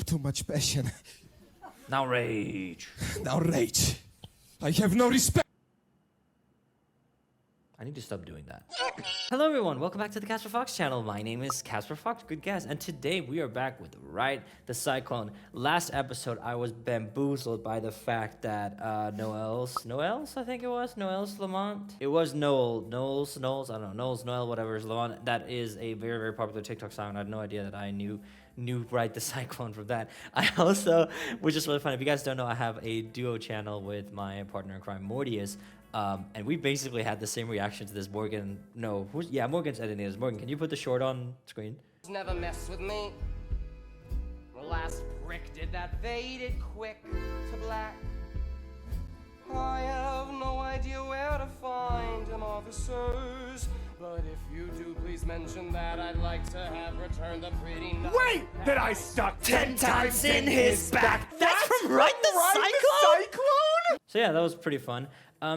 too much passion. Now rage. Now rage. I have no respect. I need to stop doing that. Hello everyone, welcome back to the Casper Fox channel. My name is Casper Fox, good guess. And today we are back with Ride the Cyclone. Last episode I was bamboozled by the fact that Noel's, I think it was, Noel's Lamont. It was Noel's, I don't know, Noel, whatever is Lamont. That is a very, very popular TikTok song. I had no idea that I knew Ride the Cyclone from that. I also, which is really funny, if you guys don't know, I have a duo channel with my partner in crime, Mortius. And we basically had the same reaction to this. Morgan's editing this. Morgan, can you put the short on screen? Never mess with me. The last prick did that faded quick to black. I have no idea where to find him, officers. But if you do, please mention that I'd like to have returned the pretty nice. Wait! That I stuck 10 times in his back! That's from Ride the Cyclone? So yeah, that was pretty fun.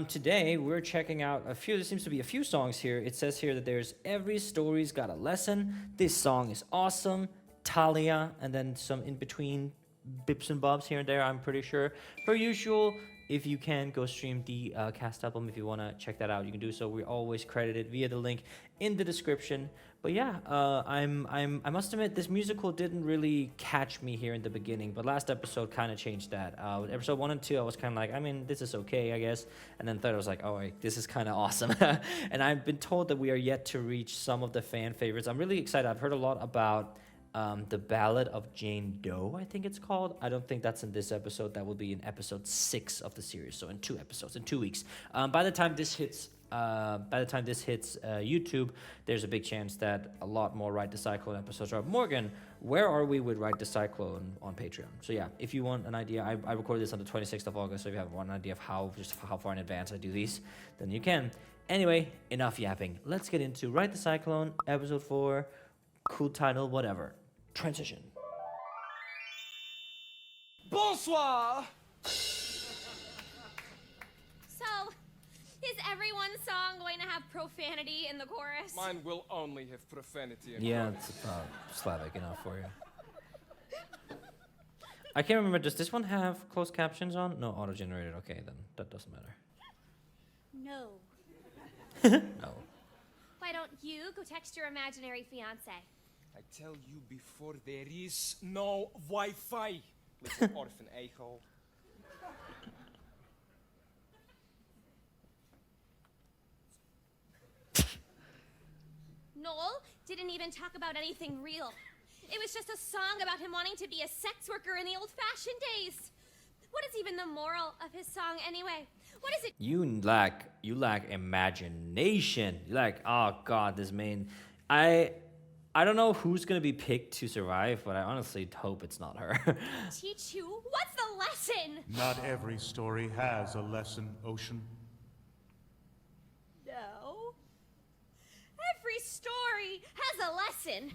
Today we're checking out there seems to be a few songs here. It says here that there's Every Story's Got a Lesson. This song is awesome. Talia, and then some in between bips and bobs here and there, I'm pretty sure. Per usual, if you can, go stream the cast album. If you want to check that out, you can do so. We're always credited via the link in the description. But yeah, I must admit, this musical didn't really catch me here in the beginning, but last episode kind of changed that. Episode 1 and 2, I was kind of like, I mean, this is okay, I guess. And then third, I was like, oh, wait, this is kind of awesome. And I've been told that we are yet to reach some of the fan favorites. I'm really excited. I've heard a lot about the Ballad of Jane Doe, I think it's called. I don't think that's in this episode. That will be in episode 6 of the series, so in 2 episodes, in 2 weeks. By the time this hits YouTube, there's a big chance that a lot more Ride the Cyclone episodes are up. Morgan, where are we with Ride the Cyclone on Patreon? So yeah, if you want an idea, I recorded this on the 26th of August, so if you have one idea of how far in advance I do these, then you can. Anyway, enough yapping. Let's get into Ride the Cyclone, episode 4, cool title, whatever. Transition. Bonsoir! So, is everyone's song going to have profanity in the chorus? Mine will only have profanity in Yeah, it's Slavic enough for you. I can't remember, does this one have closed captions on? No, auto-generated. Okay, then that doesn't matter. No. No. Why don't you go text your imaginary fiance? I tell you before, there is no Wi-Fi. Little orphan a-hole. Noel didn't even talk about anything real. It was just a song about him wanting to be a sex worker in the old-fashioned days. What is even the moral of his song anyway? What is it? You lack imagination. You lack, oh god, this main. I don't know who's gonna be picked to survive, but I honestly hope it's not her. Teach you? What's the lesson? Not every story has a lesson, Ocean. No. Every story has a lesson.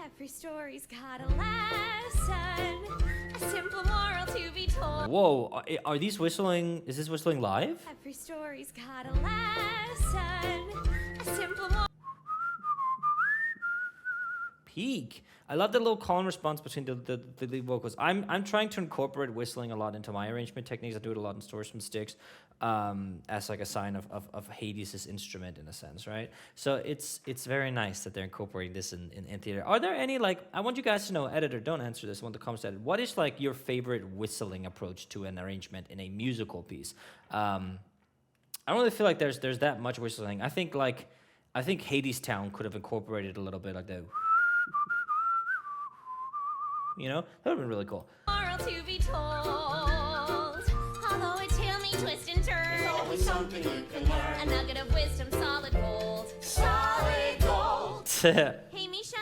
Every story's got a lesson. A simple moral to be told. Whoa, are these whistling? Is this whistling live? Every story's got a lesson. A simple moral. Peak. I love the little call and response between the lead vocals. I'm trying to incorporate whistling a lot into my arrangement techniques. I do it a lot in Stories from Sticks, as like a sign of Hades' instrument in a sense, right? So it's very nice that they're incorporating this in theater. Are there any, like, I want you guys to know, editor, don't answer this, I want the comments to edit. What is like your favorite whistling approach to an arrangement in a musical piece? I don't really feel like there's that much whistling. I think Hades Town could have incorporated a little bit like that. You know, that would have been really cool. Moral to be told. Although a tale may twist and turn, there's always something you can learn. A nugget of wisdom, solid gold. Solid gold. Hey, Misha.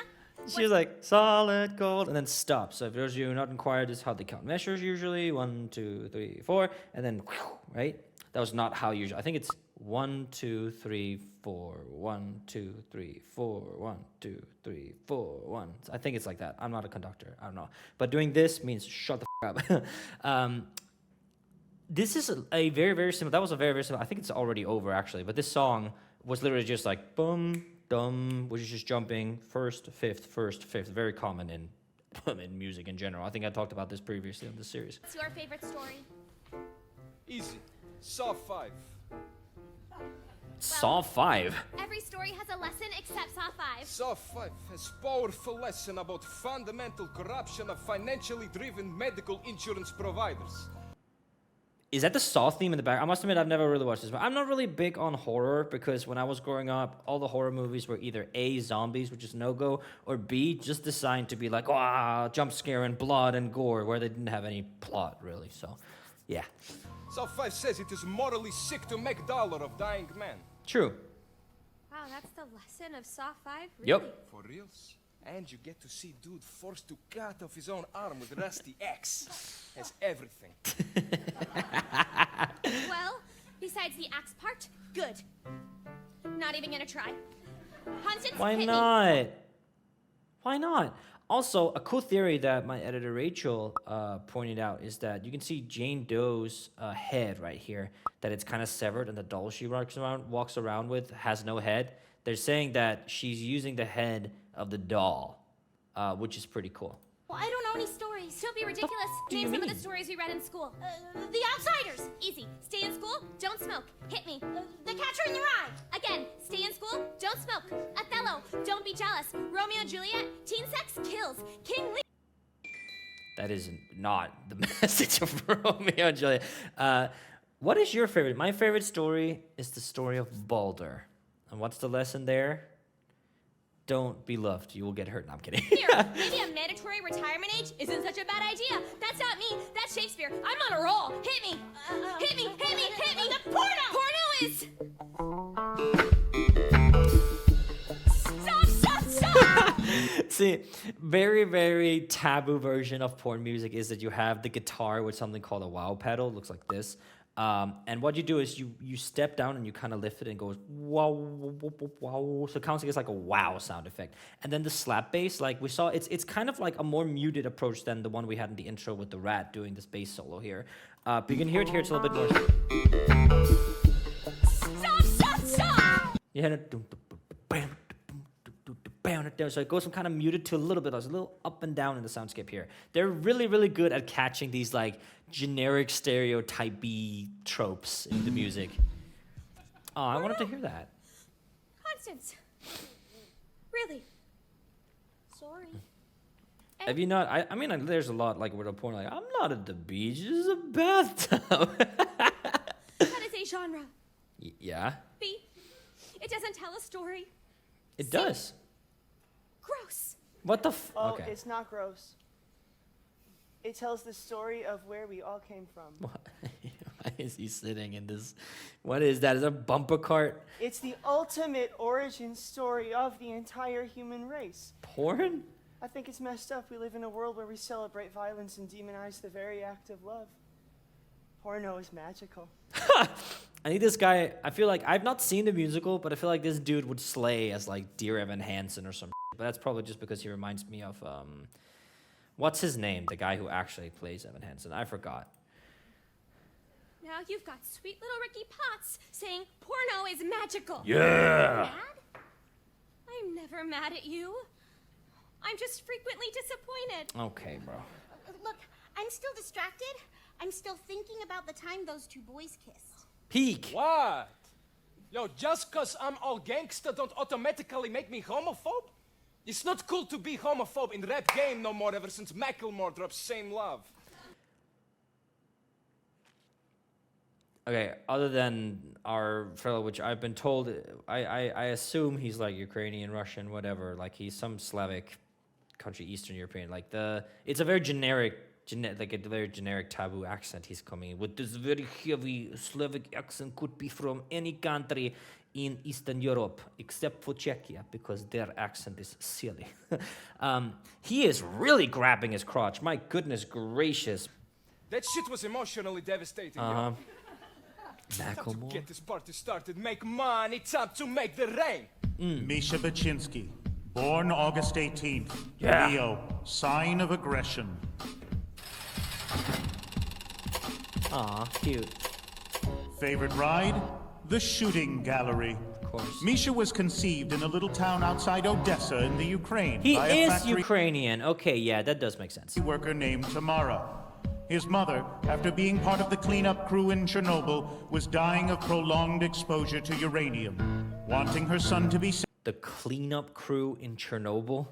She was like, solid gold, and then stop. So if those of you who are not inquired, this is how they count measures usually. 1, 2, 3, 4, and then, right? That was not how usually. I think it's 1, 2, 3, 4. 1, 2, 3, 4. 1, 2, 3, 4. 1. I think it's like that. I'm not a conductor. I don't know. But doing this means shut the f up. This is a very, very simple. That was a very, very simple. I think it's already over actually. But this song was literally just like boom, dum, which is just jumping first, fifth, very common in in music in general. I think I talked about this previously in the series. What's your favorite story? Easy. Saw 5. Saw 5. Every story has a lesson except Saw 5. Saw 5 has powerful lesson about fundamental corruption of financially driven medical insurance providers. Is that the Saw theme in the back? I must admit, I've never really watched this. But I'm not really big on horror because when I was growing up, all the horror movies were either A, zombies, which is no-go, or B, just designed to be like, wow, jump scare and blood and gore, where they didn't have any plot, really. So, yeah. Saw 5 says it is morally sick to make dollar of dying man. True. Wow, that's the lesson of Saw 5? Really? Yep. For reals? And you get to see dude forced to cut off his own arm with rusty axe. Has everything. Well, besides the axe part, good. Not even gonna try. Constance, Why hit me. not? Why not? Also, a cool theory that my editor Rachel pointed out is that you can see Jane Doe's head right here, that it's kind of severed, and the doll she walks around with has no head. They're saying that she's using the head of the doll, which is pretty cool. Well, I don't know any stories. Don't be ridiculous. do you Name some of mean? the stories we read in school. The Outsiders. Easy. Stay in school. Don't smoke. Hit me. The Catcher in the Rye. Again. Stay in school. Don't smoke. Othello. Don't be jealous. Romeo and Juliet. Teen sex kills. King Lear. That is not the message of Romeo and Juliet. What is your favorite? My favorite story is the story of Balder. And what's the lesson there? Don't be loved. You will get hurt. No, I'm kidding. Here, maybe a mandatory retirement age isn't such a bad idea. That's not me. That's Shakespeare. I'm on a roll. Hit me. Hit me. Hit me. Hit me. The porno. Porno is. Stop. See, very, very taboo version of porn music is that you have the guitar with something called a wow pedal. It looks like this. And what you do is you step down and you kind of lift it and it goes wow, wow, wow. So it counts like a wow sound effect. And then the slap bass, like we saw, it's kind of like a more muted approach than the one we had in the intro with the rat doing this bass solo here. But you can hear it here. It's a little bit more. Stop. Yeah. So it goes from kind of muted to a little bit, a little up and down in the soundscape here. They're really, really good at catching these like generic stereotype-y tropes in the music. Oh, I wanted to hear that. Constance. Really? Sorry. Have you not? I mean, there's a lot like with a porn like I'm not at the beach. This is a bathtub. That is a genre. Yeah, B. It doesn't tell a story. it does. Gross. What the Oh, okay. it's not gross. It tells the story of where we all came from. Why is he sitting in this? What is that? Is that a bumper cart? It's the ultimate origin story of the entire human race. Porn? I think it's messed up. We live in a world where we celebrate violence and demonize the very act of love. Porno is magical. I need this guy. I feel like I've not seen the musical, but I feel like this dude would slay as like Dear Evan Hansen or some. But that's probably just because he reminds me of what's his name? The guy who actually plays Evan Hansen. I forgot. Now you've got sweet little Ricky Potts saying porno is magical. Yeah. Mad? I'm never mad at you. I'm just frequently disappointed. Okay, bro. Look, I'm still distracted. I'm still thinking about the time those two boys kissed. Peak. What? Yo, just cause I'm all gangsta don't automatically make me homophobe? It's not cool to be homophobe in rap game no more ever since Macklemore dropped Same Love. Okay, other than our fellow, which I've been told, I assume he's like Ukrainian, Russian, whatever. Like he's some Slavic country, Eastern European. Like it's a very generic, like a very generic taboo accent he's coming in with. This very heavy Slavic accent could be from any country in Eastern Europe except for Czechia because their accent is silly. He is really grabbing his crotch. My goodness gracious. That shit was emotionally devastating. yo. Time to Macklemore. get this party started, make money, time to make the rain. Misha Baczynski, born August 18th. Yeah. Leo, sign of aggression. Aw, cute. Favorite ride? the shooting gallery. Of course. Misha was conceived in a little town outside Odessa in the Ukraine He by a is factory Ukrainian. Okay, yeah, that does make sense. worker named Tamara. His mother, after being part of the cleanup crew in Chernobyl, was dying of prolonged exposure to uranium. Wanting her son to be safe, The cleanup crew in Chernobyl?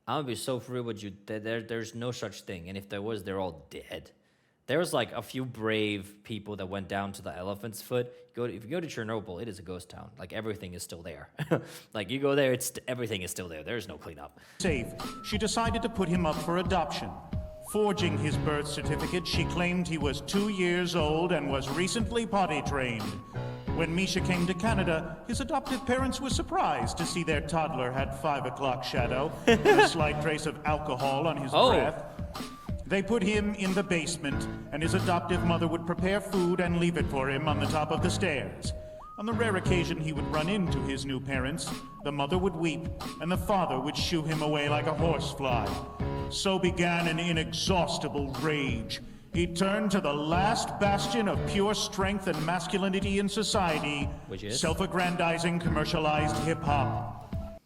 I'm gonna be so for real with you. There's no such thing. And if there was, they're all dead. There was like a few brave people that went down to the elephant's foot. If you go to Chernobyl, it is a ghost town. Like everything is still there. Like you go there, everything is still there. There's no cleanup. she decided to put him up for adoption. Forging his birth certificate, she claimed he was 2 years old and was recently potty trained. When Misha came to Canada, his adoptive parents were surprised to see their toddler had 5 o'clock shadow and a slight trace of alcohol on his breath. They put him in the basement, and his adoptive mother would prepare food and leave it for him on the top of the stairs. On the rare occasion he would run into his new parents, the mother would weep, and the father would shoo him away like a horsefly. So began an inexhaustible rage. He turned to the last bastion of pure strength and masculinity in society, which is self-aggrandizing commercialized hip-hop.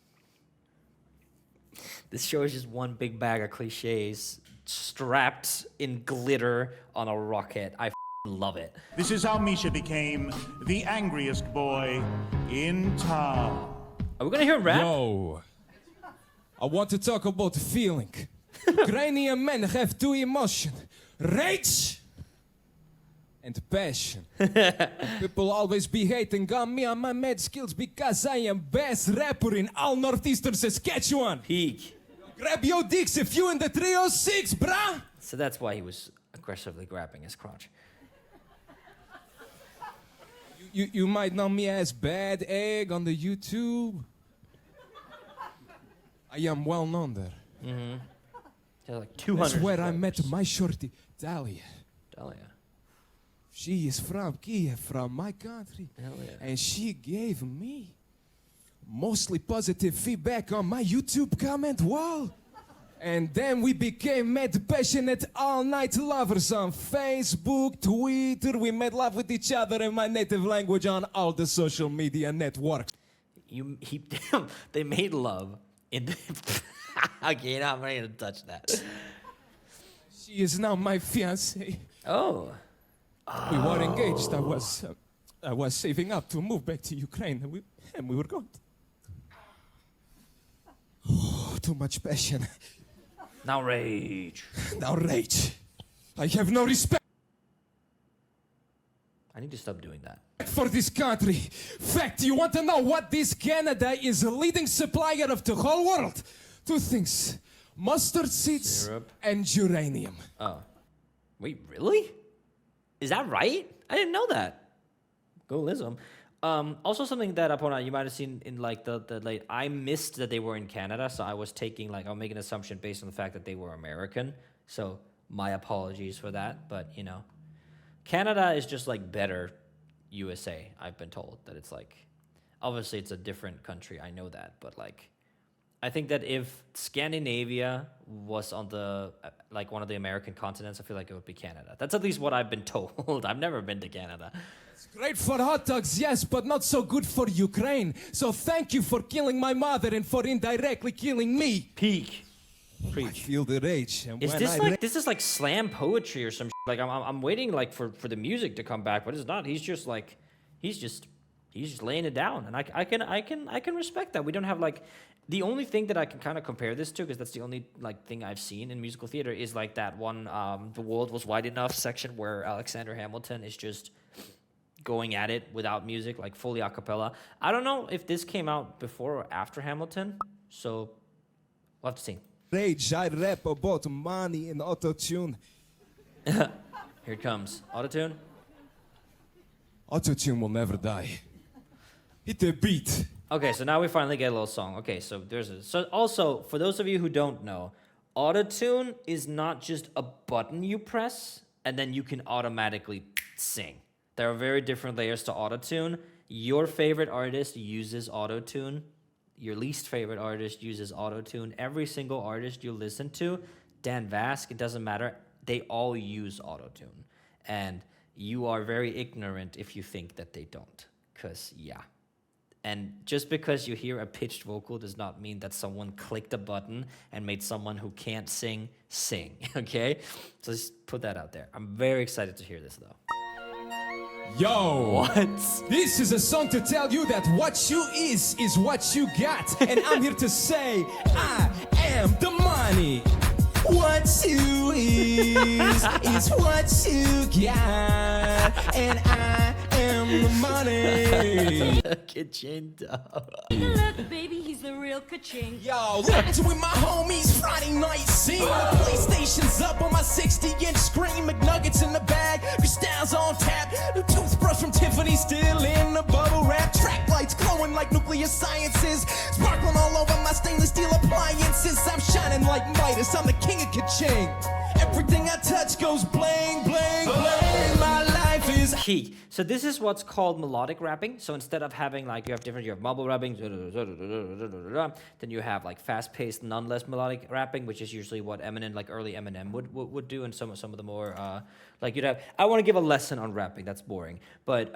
This show is just one big bag of cliches strapped in glitter on a rocket. I love it. This is how Misha became the angriest boy in town. Are we gonna hear him rap? Yo, I want to talk about the feeling. Ukrainian men have two emotions: rage and passion. People always be hating on me and my mad skills because I am best rapper in all northeastern Saskatchewan. Peak. Grab your dicks if you in the 306, brah! So that's why he was aggressively grabbing his crotch. You might know me as Bad Egg on the YouTube. I am well known there. Mm-hmm. There's like 200. That's where I met my shorty, Talia. Talia. She is from Kiev, from my country. Hell yeah. And she gave me mostly positive feedback on my YouTube comment wall. And then we became mad passionate all-night lovers on Facebook, Twitter. We made love with each other in my native language on all the social media networks. They made love in the... Okay, no, I'm not gonna touch that. She is now my fiancée. Oh. We were engaged. I was saving up to move back to Ukraine, and we were going. Oh, too much passion. Now rage. Now rage. I have no respect I need to stop doing that. for this country. Fact, you want to know what this Canada is a leading supplier of the whole world? Two things: mustard seeds Syrup. and uranium. Oh. Wait, really? Is that right? I didn't know that. Go Lism. Also something that Apona, you might have seen in like the late, I missed that they were in Canada, so I was I'll make an assumption based on the fact that they were American. So my apologies for that, but you know. Canada is just like better USA, I've been told that it's like, obviously it's a different country, I know that, but like, I think that if Scandinavia was on the, like one of the American continents, I feel like it would be Canada. That's at least what I've been told. I've never been to Canada. It's great for hot dogs, yes, but not so good for Ukraine. So thank you for killing my mother and for indirectly killing me. Peak. I Preach. feel the rage. And Is when this I like, this is like slam poetry or some shit. Like I'm waiting like for the music to come back, but it's not. He's just laying it down. And I can respect that. We don't have like, the only thing that I can kind of compare this to, because that's the only like thing I've seen in musical theater, is like that one The World Was Wide Enough section where Alexander Hamilton is just going at it without music, like fully a cappella. I don't know if this came out before or after Hamilton, so we'll have to see. rage, I rap about money and auto-tune. Here it comes. Autotune? Auto-tune will never die. Hit the beat. Okay, so now we finally get a little song. Okay, so so also, for those of you who don't know, autotune is not just a button you press and then you can automatically sing. There are very different layers to autotune. Your favorite artist uses autotune. Your least favorite artist uses autotune. Every single artist you listen to, Dan Vask, it doesn't matter, they all use autotune. And you are very ignorant if you think that they don't. because yeah. And just because you hear a pitched vocal does not mean that someone clicked a button and made someone who can't sing, okay? So just put that out there. I'm very excited to hear this, though. Yo! What? This is a song to tell you that what you is what you got. And I'm here to say, I am the money. What you is what you got. And I am the money. Look, baby, he's the real ka-ching. Yo, listen with my homies Friday night scene. The PlayStation's up on my 60-inch screen. McNuggets in the bag, Cristal's on tap. New toothbrush from Tiffany still in the bubble wrap. Track lights glowing like nuclear sciences. Sparkling all over my stainless steel appliances. I'm shining like Midas, I'm the king of ka-ching. Everything I touch goes bling, bling, bling. My life is Peak. So this is what's called melodic rapping. So instead of having like you have mumble rapping, then you have like fast-paced, nonetheless melodic rapping, which is usually what Eminem, like early Eminem, would do, and some of the more like you'd have. I want to give a lesson on rapping. That's boring. But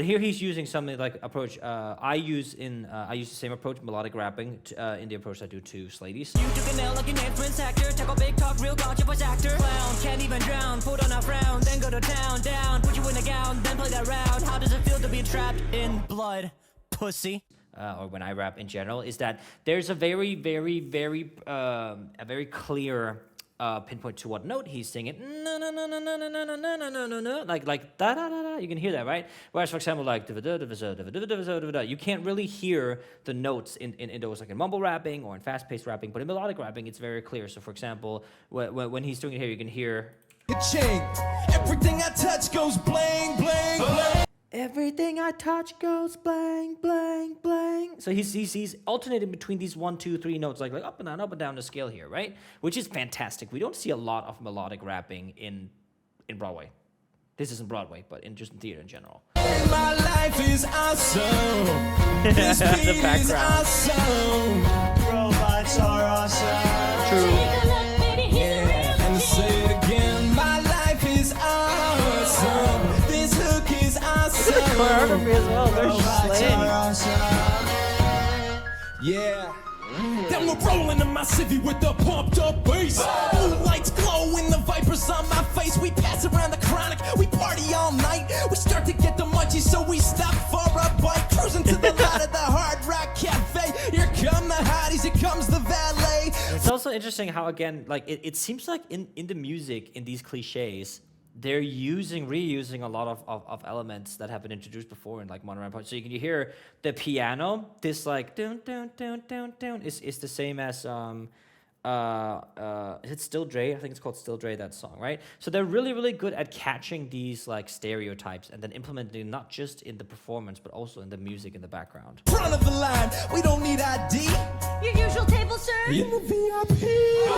here he's using something like approach. I use the same approach, melodic rapping, in the approach I do to Slady's. You took a nail like an influence actor. Tackle big talk, real gotcha voice actor. Clown, can't even drown. Put on a frown, then go to town, down. Put you in a gown, then play that round. How does it feel to be trapped in blood, pussy? Or when I rap in general, is that there's a very, very, very, a very clear pinpoint to what note he's singing. No, no, no, no, no, no, no, no, no, no, no, no, no, like da da da da. You can hear that, right? Whereas, for example, like you can't really hear the notes in those like in mumble rapping or in fast-paced rapping, but in melodic rapping, it's very clear. So, for example, when he's doing it here, you can hear. Everything I touch goes bling, bling, bling. Everything I touch goes blang, blang, blang. So he's alternating between these 1, 2, 3 notes, like up and down the scale here, right? Which is fantastic. We don't see a lot of melodic rapping in Broadway. This isn't Broadway, but just in theater in general. My life is awesome. This The beat is awesome. Robots are awesome. True. Take a look, baby, he's the real And say it again. My life is awesome. This hook is awesome. Choreography as well. They're slaying. Yeah. Then we're rolling in my civvy with the pumped up bass. Blue lights glow in the vipers on my face. We pass around the chronic, we party all night. We start to get the munchies, so we stop for a bite. Cruising to the lot of the Hard Rock Cafe. Here come the hotties, here comes the valet. It's also interesting how, again, like it seems like in the music, in these cliches, they're reusing a lot of elements that have been introduced before in like modern rap. So you hear the piano, this like dun dun dun dun dun is the same as is it Still Dre? I think it's called Still Dre, that song, right? So they're really good at catching these like stereotypes and then implementing not just in the performance but also in the music in the background. Front of the line, we don't need ID. Your usual table, sir. In the VIP.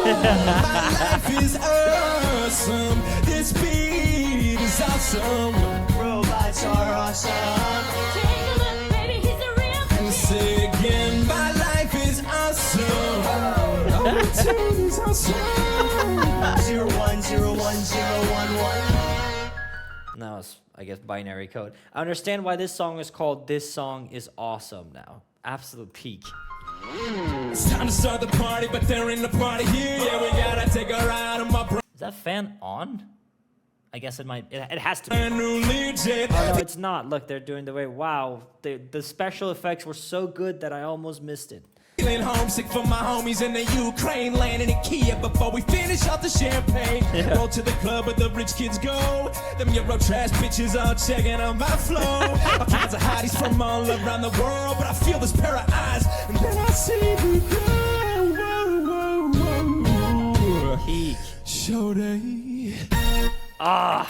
My life is awesome. This beat is awesome. Robots are awesome. Take a look, baby, he's the real And say again, my life is awesome. Oh, tune is awesome. 01010111. Now it's, I guess, binary code. I understand why this song is called This Song Is Awesome now. Absolute peak. It's time to start the party, but there ain't the party here. Yeah, we gotta take her out of my Is that fan on? I guess it might. It has to be. brand new Legion. Oh, no, it's not. Look, they're doing the way. Wow, the special effects were so good that I almost missed it. Feeling homesick for my homies in the Ukraine, landing in Kiev before we finish off the champagne. Roll to the club where the rich kids go. Them Euro trash bitches all checking on my flow. All kinds of hotties from all around the world, but I feel this pair of eyes, and then I see the girl. Whoa, whoa, whoa. Peak. Show day. Ah.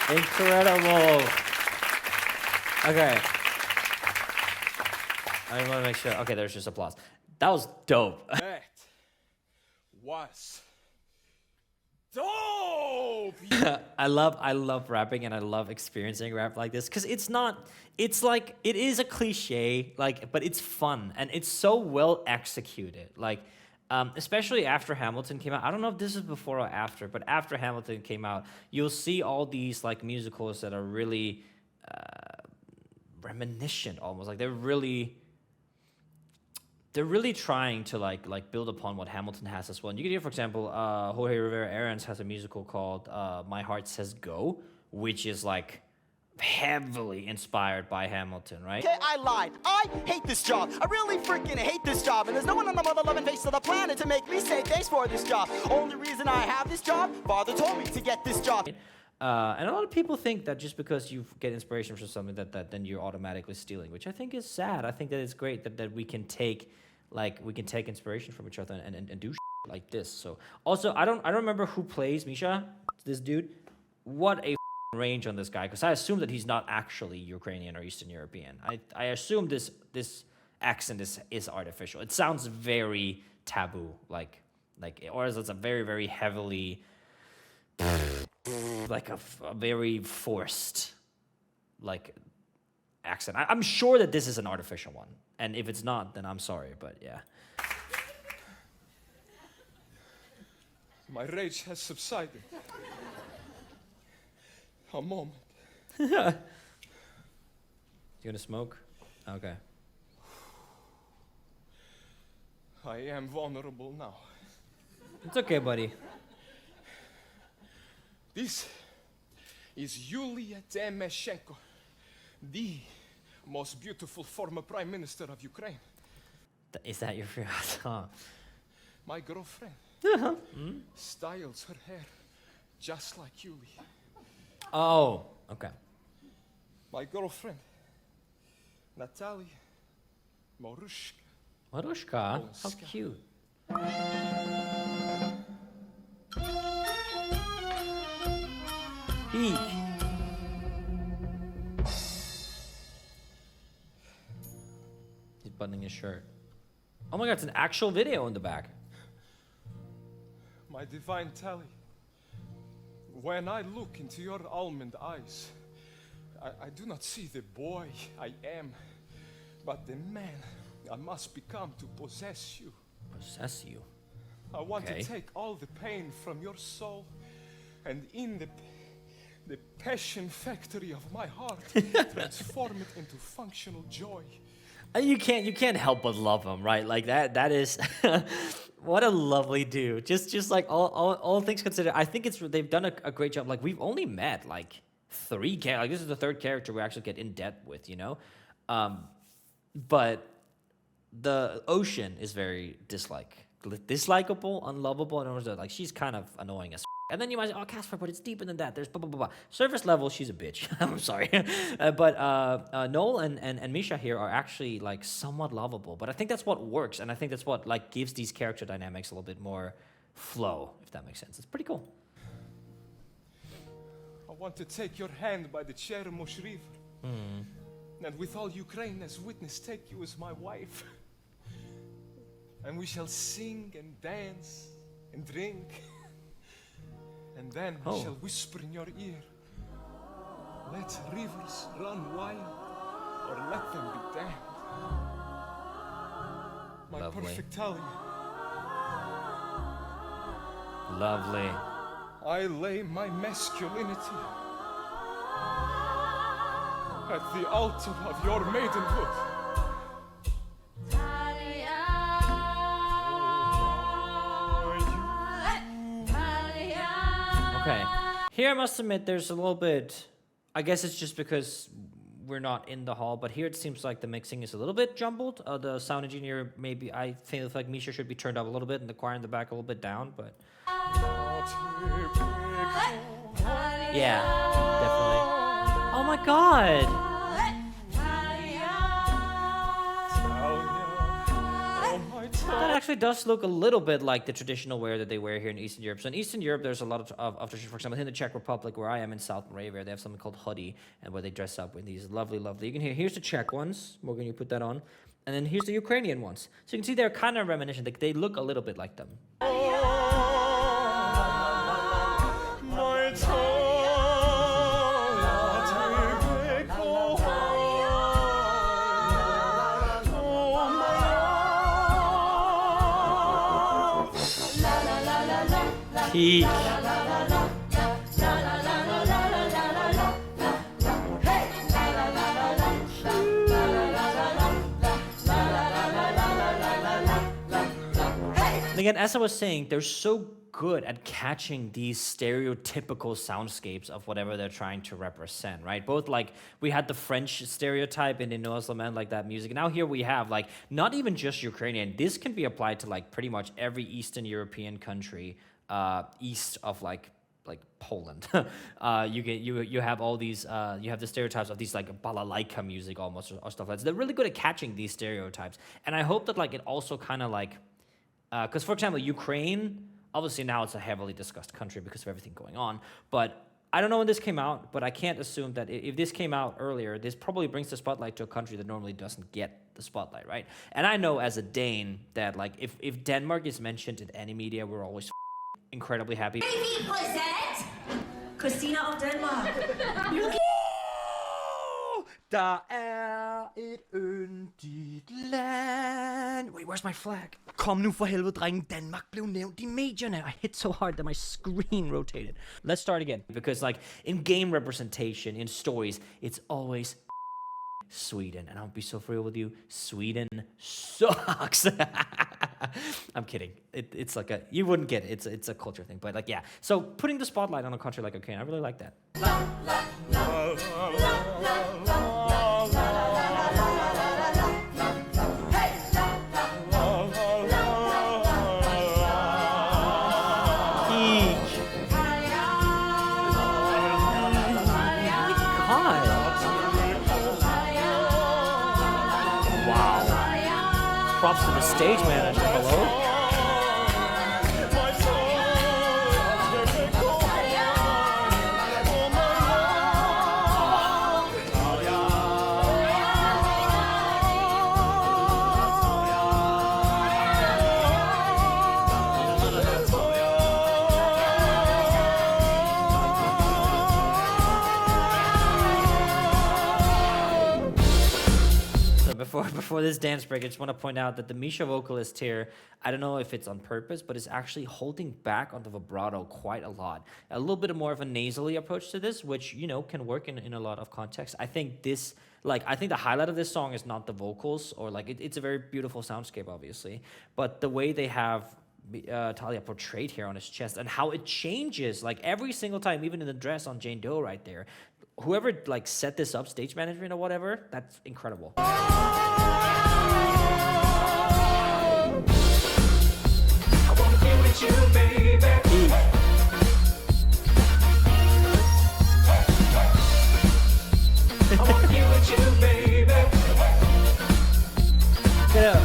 Incredible. Okay. I want to make sure. Okay, there's just applause. That was dope. That was dope. I love rapping and I love experiencing rap like this because it's like it is a cliche, like, but it's fun and it's so well executed. Like, especially after Hamilton came out. I don't know if this is before or after, but after Hamilton came out, you'll see all these like musicals that are really reminiscent almost. Like they're really trying to like build upon what Hamilton has as well. And you can hear, for example, Jorge Rivera Arons has a musical called My Heart Says Go, which is like heavily inspired by Hamilton, right? Okay, I lied. I hate this job. I really freaking hate this job. And there's no one on the mother loving face of the planet to make me say thanks for this job. Only reason I have this job, father told me to get this job. And a lot of people think that just because you get inspiration from something that then you're automatically stealing, which I think is sad. I think that it's great that we can take inspiration from each other and do like this. So also I don't remember who plays Misha, this dude. What a range on this guy, because I assume that he's not actually Ukrainian or Eastern European. I assume this accent is artificial. It sounds very taboo, or it's a very, very heavily like a very forced like accent. I'm sure that this is an artificial one, and if it's not, then I'm sorry, but yeah. My rage has subsided. A moment. You gonna smoke? Okay. I am vulnerable now. It's okay, buddy. This is Yulia Tymoshenko, the most beautiful former prime minister of Ukraine. Is that your fiance? My girlfriend styles her hair just like Yulia. Oh, okay. My girlfriend, Natalia Marushka. Marushka? How cute. Eek. He's buttoning his shirt. Oh my god, it's an actual video in the back. My divine Talia, when I look into your almond eyes, I do not see the boy I am, but the man I must become to possess you. Possess you? I want to take all the pain from your soul, and in the passion factory of my heart, transform it into functional joy. You can't help but love him, right? Like that is what a lovely dude. Just like all things considered, I think they've done a great job. Like we've only met like 3 characters. Like this is the 3rd character we actually get in depth with, you know? But the Ocean is very dislikable, unlovable, and like she's kind of annoying as. And then you might say, oh, Casper, but it's deeper than that. There's blah, blah, blah, blah. Surface level, she's a bitch. I'm sorry. But Noel and Misha here are actually, like, somewhat lovable. But I think that's what works, and I think that's what, like, gives these character dynamics a little bit more flow, if that makes sense. It's pretty cool. I want to take your hand by the Chermosh River, and with all Ukraine as witness, take you as my wife. And we shall sing and dance and drink. And then I shall whisper in your ear, let rivers run wild, or let them be damned. My Lovely. perfect Talia. Lovely. I lay my masculinity at the altar of your maidenhood. Okay. Here I must admit there's a little bit, I guess it's just because we're not in the hall, but here it seems like the mixing is a little bit jumbled. The sound engineer, maybe, I feel like Misha should be turned up a little bit and the choir in the back a little bit down, but... Yeah, definitely. Oh my god! That actually does look a little bit like the traditional wear that they wear here in Eastern Europe. So in Eastern Europe, there's a lot of tradition. For example, in the Czech Republic, where I am in South Moravia, they have something called hoodie, and where they dress up with these lovely, you can here's the Czech ones. Morgan, you put that on. And then here's the Ukrainian ones. So you can see they're kind of reminiscent. They look a little bit like them. Peak. again, as I was saying, they're so good at catching these stereotypical soundscapes of whatever they're trying to represent, right? Both like we had the French stereotype in Noah's Lament, like that music. Now here we have like not even just Ukrainian. This can be applied to like pretty much every Eastern European country east of like Poland. You have all these you have the stereotypes of these like balalaika music almost or stuff like that. So they're really good at catching these stereotypes, and I hope that like it also kind of like because for example Ukraine. Obviously, now it's a heavily discussed country because of everything going on. But I don't know when this came out, but I can't assume that if this came out earlier, this probably brings the spotlight to a country that normally doesn't get the spotlight, right? And I know as a Dane that, like, if Denmark is mentioned in any media, we're always incredibly happy. FAV present Christina of Denmark. Der et yndigt land. Wait, where's my flag? Kom nu for helvede, drenge. Danmark blev nævnt i medierne. I hit so hard that my screen rotated. Let's start again. Because, like, in game representation, in stories, it's always Sweden. And I'll be so real with you. Sweden sucks. I'm kidding. It's like a... You wouldn't get it. It's a culture thing. But, like, yeah. So, putting the spotlight on a country like Ukraine, I really like that. Props to the stage manager. Hello? Before this dance break, I just want to point out that the Misha vocalist here, I don't know if it's on purpose, but is actually holding back on the vibrato quite a lot. A little bit more of a nasally approach to this, which, you know, can work in a lot of contexts. I think this, like, I think the highlight of this song is not the vocals, or like, it's a very beautiful soundscape, obviously, but the way they have Talia portrayed here on his chest and how it changes, like, every single time, even in the dress on Jane Doe right there. Whoever, like, set this up, stage management or whatever, that's incredible. You, baby. I want you with you, baby. Get up.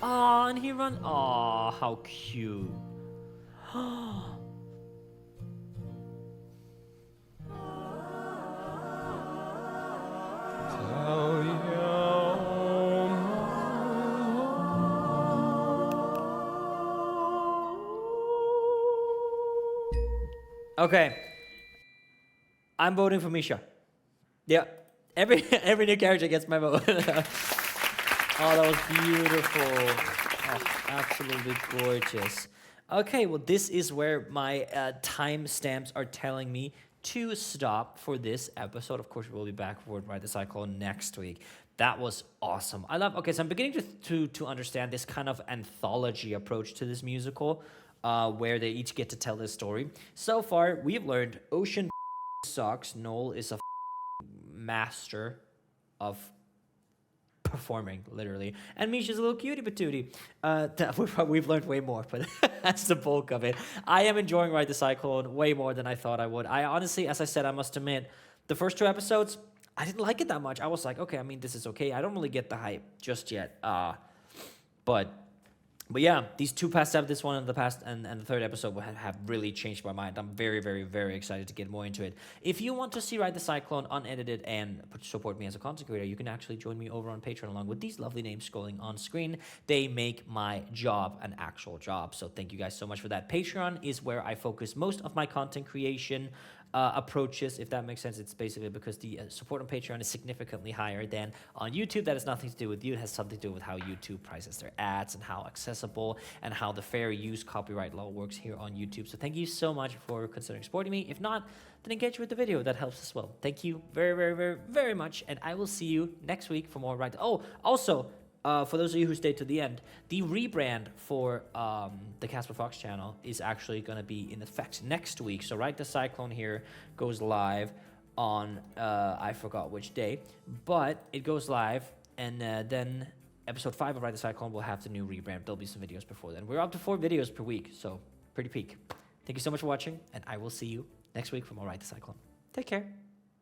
Oh, and he runs. Oh, how cute. Okay, I'm voting for Misha. Yeah, every new character gets my vote. Oh, that was beautiful. Oh, absolutely gorgeous. Okay, well, this is where my timestamps are telling me to stop for this episode. Of course, we'll be back for Ride the Cyclone next week. That was awesome. I love. Okay, so I'm beginning to understand this kind of anthology approach to this musical. Where they each get to tell this story. So far, we've learned Ocean sucks. Noel is a master of performing, literally. And Misha's a little cutie patootie. We've learned way more, but that's the bulk of it. I am enjoying Ride the Cyclone way more than I thought I would. I honestly, as I said, I must admit, the first 2 episodes, I didn't like it that much. I was like, okay, I mean, this is okay. I don't really get the hype just yet. But yeah, these 2 past episodes, this one and the past and the 3rd episode have really changed my mind. I'm very, very, very excited to get more into it. If you want to see Ride the Cyclone unedited and support me as a content creator, you can actually join me over on Patreon along with these lovely names scrolling on screen. They make my job an actual job. So thank you guys so much for that. Patreon is where I focus most of my content creation. approaches, if that makes sense. It's basically because the support on Patreon is significantly higher than on YouTube. That has nothing to do with you. It has something to do with how YouTube prices their ads and how accessible and how the fair use copyright law works here on YouTube. So thank you so much for considering supporting me. If not, then engage with the video. That helps as well. Thank you very, very, very, very much. And I will see you next week for more Right. Oh, also, for those of you who stayed to the end, the rebrand for the Casper Fox channel is actually going to be in effect next week. So Right the Cyclone here goes live on, I forgot which day, but it goes live, and then episode 5 of Right the Cyclone will have the new rebrand. There'll be some videos before then. We're up to 4 videos per week, so pretty peak. Thank you so much for watching, and I will see you next week for more Right the Cyclone. Take care.